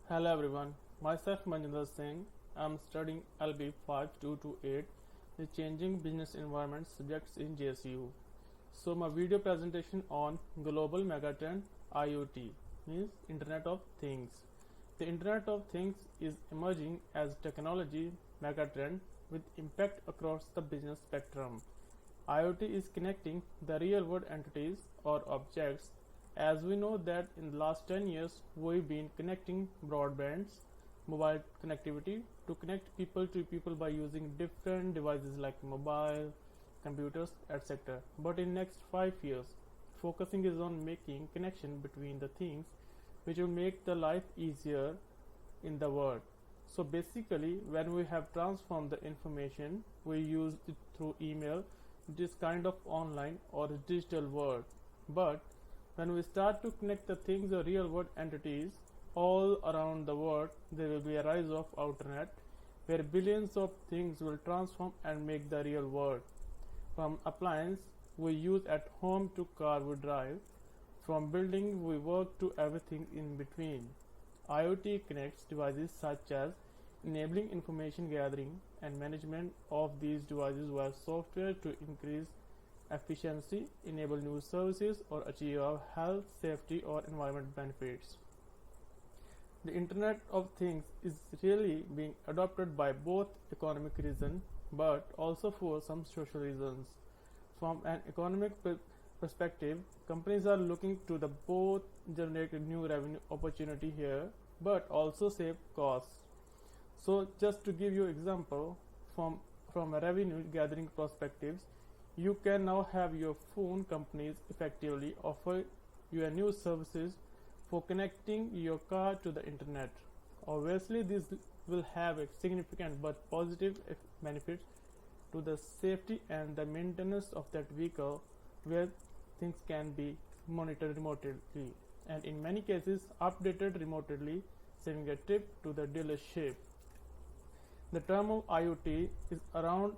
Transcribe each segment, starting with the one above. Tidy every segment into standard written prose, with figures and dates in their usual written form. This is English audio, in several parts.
Hello everyone, myself Manjinder Singh. I am studying LB 5228, the Changing Business Environment subjects in JSU. So my video presentation on global megatrend IOT means Internet of Things. The Internet of Things is emerging as technology megatrend with impact across the business spectrum. IoT is connecting the real world entities or objects. As we know that in the last 10 years we've been connecting broadbands, mobile connectivity to connect people to people by using different devices like mobile, computers, etc. But in next 5 years, focusing is on making connection between the things which will make the life easier in the world. So basically when we have transformed the information, we use it through email, it is kind of online or digital world. But when we start to connect the things or real world entities all around the world, there will be a rise of Internet where billions of things will transform and make the real world. From appliance we use at home to car we drive, from building we work to everything in between. IoT connects devices such as enabling information gathering and management of these devices via software to increase efficiency, enable new services, or achieve health, safety, or environment benefits. The Internet of Things is really being adopted by both economic reasons but also for some social reasons. From an economic perspective, companies are looking to the both generate a new revenue opportunity here but also save costs. So just to give you example from a revenue gathering perspectives, you can now have your phone companies effectively offer you a new services for connecting your car to the internet. Obviously, this will have a significant but positive benefits to the safety and the maintenance of that vehicle where things can be monitored remotely and in many cases updated remotely, saving a trip to the dealership. The term of IoT is around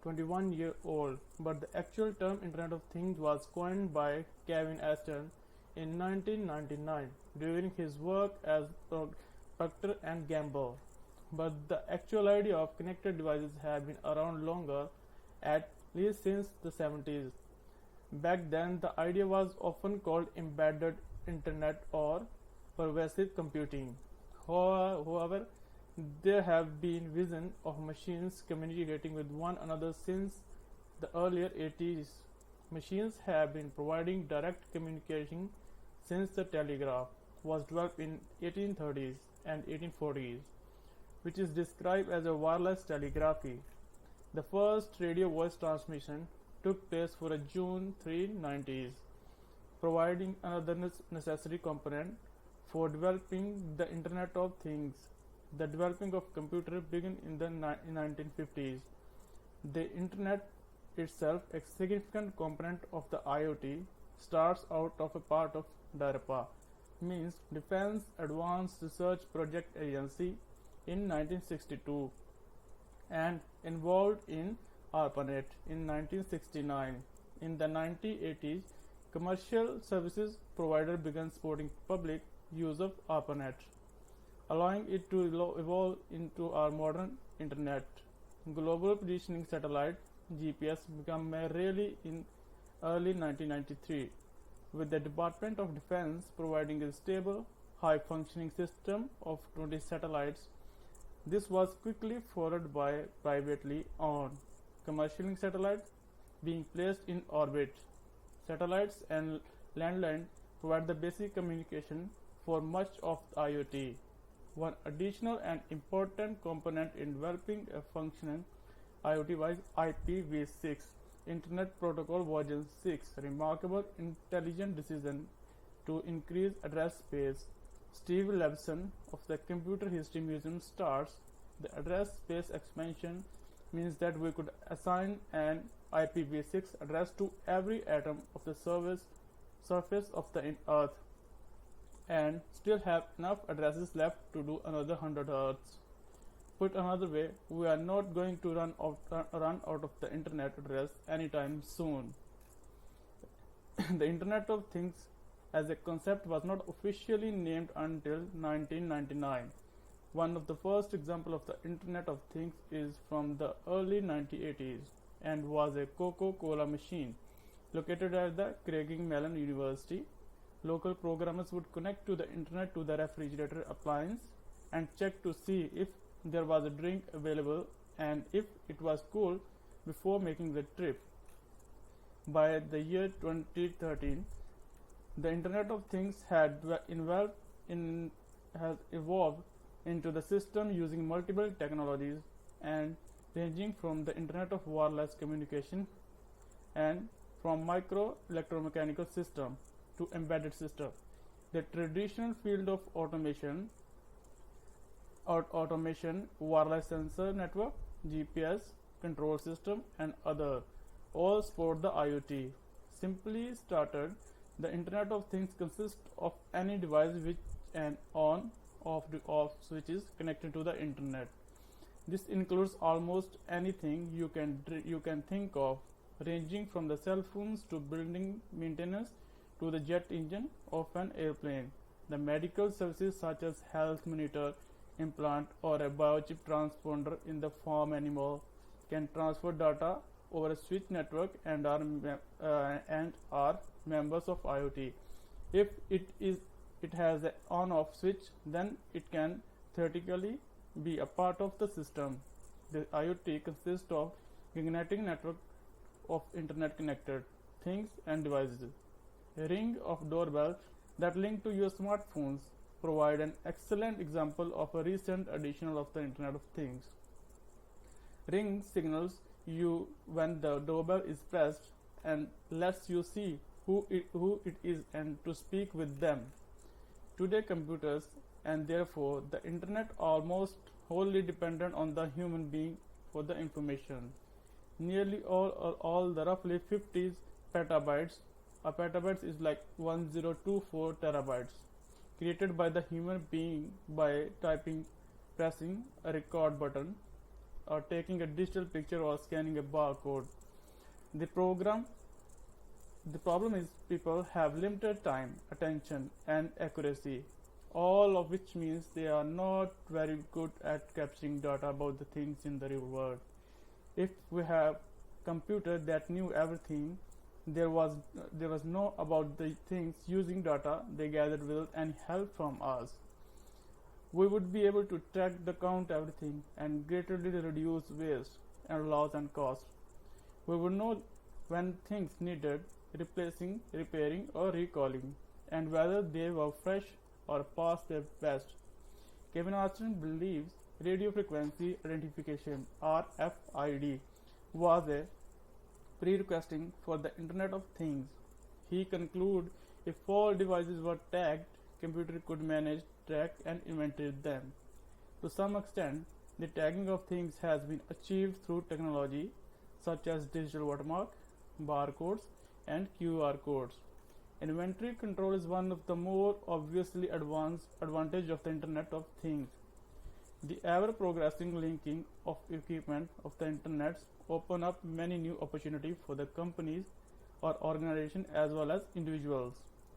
21-year-old, but the actual term Internet of Things was coined by Kevin Aston in 1999 during his work as Procter and Gamble. But the actual idea of connected devices had been around longer, at least since the 70s. Back then, the idea was often called embedded internet or pervasive computing. However, there have been visions of machines communicating with one another since the earlier 80s. Machines have been providing direct communication since the telegraph was developed in 1830s and 1840s, which is described as a wireless telegraphy. The first radio voice transmission took place for a June 3, 90s, providing another necessary component for developing the Internet of Things. The developing of computer began in the 1950s. The Internet itself, a significant component of the IoT, starts out of a part of DARPA, means Defense Advanced Research Project Agency, in 1962 and involved in ARPANET in 1969. In the 1980s, commercial services provider began supporting public use of ARPANET, allowing it to evolve into our modern internet. Global positioning satellite GPS became really in early 1993, with the Department of Defense providing a stable, high-functioning system of 20 satellites. This was quickly followed by privately owned commercial satellites being placed in orbit. Satellites and landline provide the basic communication for much of IoT. One additional and important component in developing a functioning IoT was IPv6 Internet Protocol version 6, remarkable intelligent decision to increase address space. Steve Levison of the Computer History Museum starts the address space expansion means that we could assign an IPv6 address to every atom of the surface of the Earth and still have enough addresses left to do another 100 Earths. Put another way, we are not going to run out of the internet address anytime soon. The Internet of Things as a concept was not officially named until 1999. One of the first examples of the Internet of Things is from the early 1980s and was a Coca-Cola machine located at the Carnegie Mellon University. Local programmers would connect to the internet to the refrigerator appliance and check to see if there was a drink available and if it was cool before making the trip. By the year 2013, the Internet of Things has evolved into the system using multiple technologies and ranging from the Internet of wireless communication and from micro electromechanical system to embedded system. The traditional field of automation, wireless sensor network, GPS, control system, and other all support the IoT. Simply started, the Internet of Things consists of any device which an on/off switch is connected to the internet. This includes almost anything you can think of, ranging from the cell phones to building maintenance to the jet engine of an airplane. The medical services such as health monitor, implant, or a biochip transponder in the farm animal can transfer data over a switch network and are members of IoT. If it has an on-off switch, then it can theoretically be a part of the system. The IoT consists of gigantic network of internet connected things and devices. A ring of doorbell that link to your smartphones provide an excellent example of a recent addition of the Internet of Things. Ring signals you when the doorbell is pressed and lets you see who it is and to speak with them. Today computers and therefore the internet almost wholly dependent on the human being for the information. Nearly all the roughly 50 petabytes, a petabyte is like 1024 terabytes, created by the human being by pressing a record button, or taking a digital picture or scanning a barcode. The problem is people have limited time, attention, and accuracy, all of which means they are not very good at capturing data about the things in the real world. If we have computer that knew everything there was no about the things using data they gathered without any help from us, we would be able to track the count everything and greatly reduce waste and loss and cost. We would know when things needed replacing, repairing, or recalling, and whether they were fresh or past their best. Kevin Austin believes radio frequency identification (RFID) was a prerequisite for the Internet of Things. He concluded if all devices were tagged, computer could manage, track, and inventory them. To some extent, the tagging of things has been achieved through technology such as digital watermark, barcodes, and QR codes. Inventory control is one of the more obviously advantage of the Internet of Things. The ever-progressing linking of equipment of the Internet open up many new opportunities for the companies or organizations as well as individuals.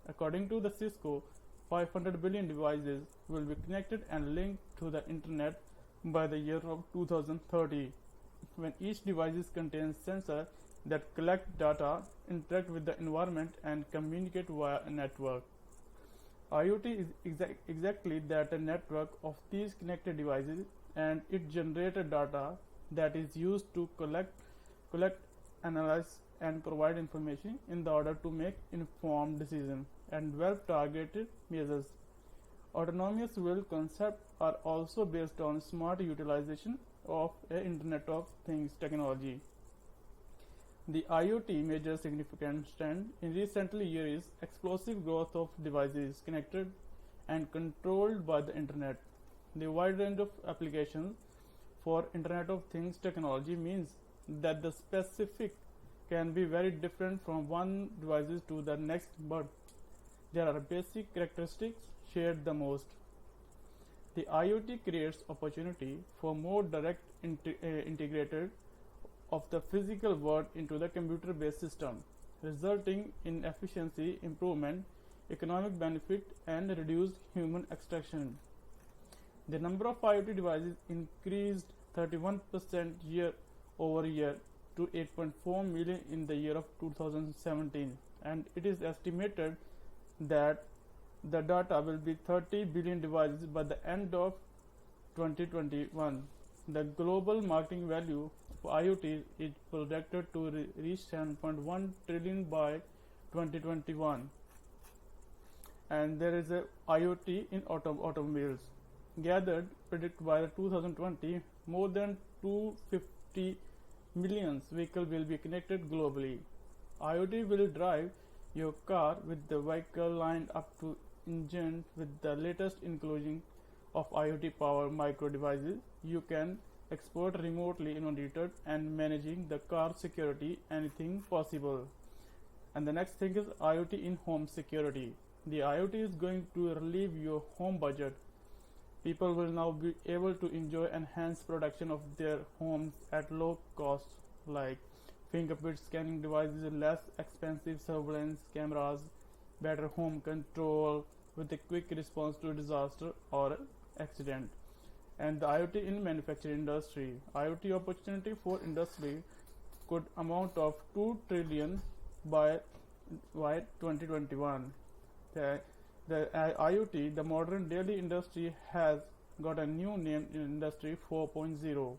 According to the Cisco, 500 billion devices will be connected and linked to the Internet by the year of 2030, when each device contains sensors that collect data, interact with the environment, and communicate via a network. IoT is exactly that, a network of these connected devices, and it generates data that is used to collect, analyze, and provide information in order to make informed decisions and develop targeted measures. Autonomous vehicle concepts are also based on smart utilization of Internet of Things technology. The IoT major significant trend in recent years is explosive growth of devices connected and controlled by the Internet. The wide range of applications for Internet of Things technology means that the specific can be very different from one device to the next, but there are basic characteristics shared the most. The IoT creates opportunity for more direct integrated of the physical world into the computer-based system, resulting in efficiency improvement economic benefit and reduced human extraction. The number of IoT devices increased 31% year over year to 8.4 million in the year of 2017, and it is estimated that the data will be 30 billion devices by the end of 2021. The global marketing value of IoT is projected to reach 7.1 trillion by 2021. And there is a IoT in automobiles. Gathered predicted by 2020, more than 250 million vehicles will be connected globally. IoT will drive your car with the vehicle lined up to engine with the latest inclusion of IoT powered micro devices. You can export remotely monitored and managing the car security anything possible. And the next thing is IoT in home security. The IoT is going to relieve your home budget. People will now be able to enjoy enhanced protection of their homes at low cost, like fingerprint scanning devices, less expensive surveillance cameras, better home control with a quick response to disaster or accident. And the IoT in manufacturing industry. IoT opportunity for industry could amount of 2 trillion by 2021. The IoT, the modern daily industry, has got a new name in Industry 4.0.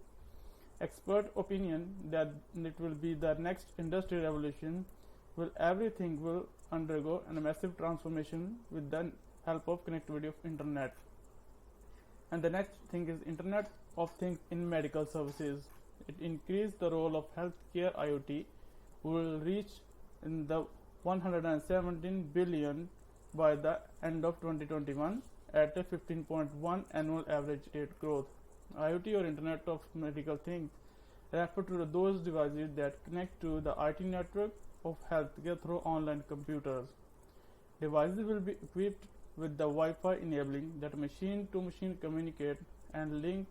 Expert opinion that it will be the next industry revolution. Everything will undergo a massive transformation with the help of connectivity of internet. And the next thing is Internet of Things in medical services. It increased the role of healthcare. IoT will reach in the 117 billion by the end of 2021 at a 15.1 annual average rate growth. IoT or Internet of Medical Things refer to those devices that connect to the IT network of healthcare through online computers. Devices will be equipped with the Wi-Fi enabling that machine-to-machine communicate and link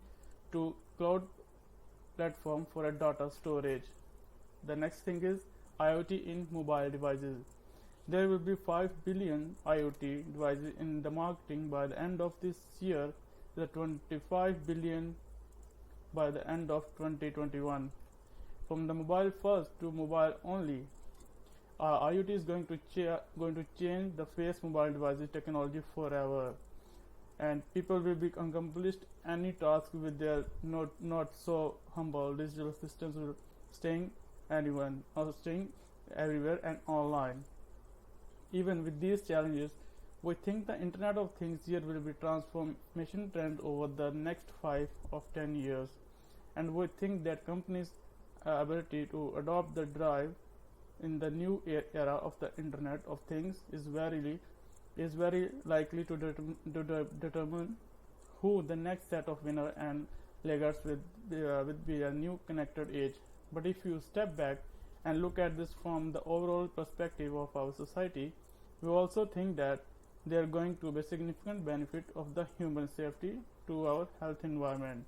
to cloud platform for a data storage. The next thing is IoT in mobile devices. There will be 5 billion IoT devices in the marketing by the end of this year, the 25 billion by the end of 2021. From the mobile first to mobile only, IoT is going to change the face mobile devices technology forever, and people will be accomplished any task with their not so humble digital systems will staying everywhere and online. Even with these challenges, we think the Internet of Things here will be transformation trend over the next 5 or 10 years, and we think that companies' ability to adopt the drive in the new era of the Internet of Things is very likely to determine who the next set of winner and laggards will be a new connected age. But if you step back and look at this from the overall perspective of our society, we also think that there are going to be significant benefit of the human safety to our health environment.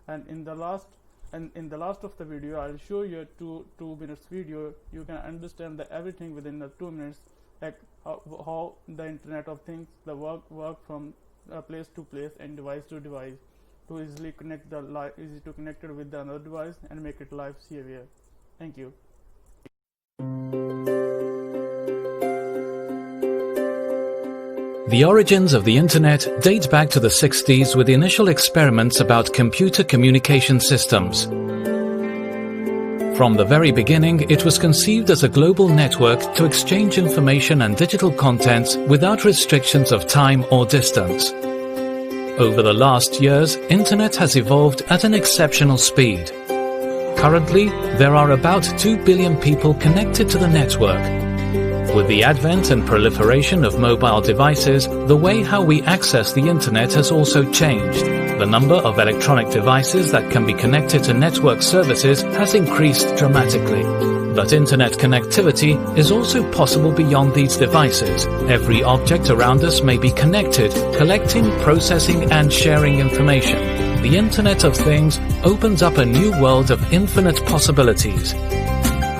And in the last of the video, I'll show you a two minutes video. You can understand everything within the 2 minutes, like how the Internet of Things, the work from place to place and device to device, to easily connect it with the another device and make it life savior. Thank you. The origins of the Internet date back to the 60s with the initial experiments about computer communication systems. From the very beginning, it was conceived as a global network to exchange information and digital contents without restrictions of time or distance. Over the last years, Internet has evolved at an exceptional speed. Currently, there are about 2 billion people connected to the network. With the advent and proliferation of mobile devices, the way how we access the Internet has also changed. The number of electronic devices that can be connected to network services has increased dramatically. But Internet connectivity is also possible beyond these devices. Every object around us may be connected, collecting, processing, and sharing information. The Internet of Things opens up a new world of infinite possibilities.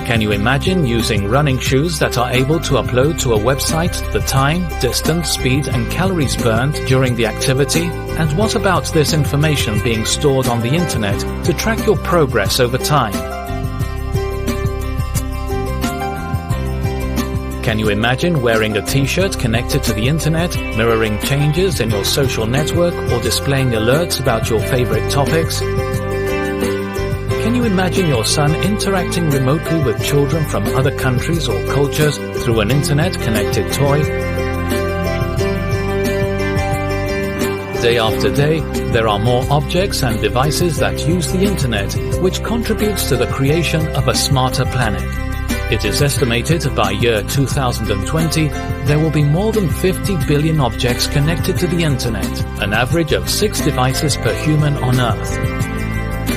Can you imagine using running shoes that are able to upload to a website the time, distance, speed and calories burned during the activity? And what about this information being stored on the internet to track your progress over time? Can you imagine wearing a t-shirt connected to the internet, mirroring changes in your social network or displaying alerts about your favorite topics? Can you imagine your son interacting remotely with children from other countries or cultures through an internet-connected toy? Day after day, there are more objects and devices that use the internet, which contributes to the creation of a smarter planet. It is estimated by year 2020, there will be more than 50 billion objects connected to the internet, an average of 6 devices per human on Earth.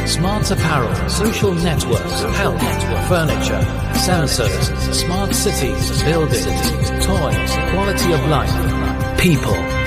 Smart apparel, social networks, health, furniture, sensors, smart cities, buildings, toys, quality of life, people.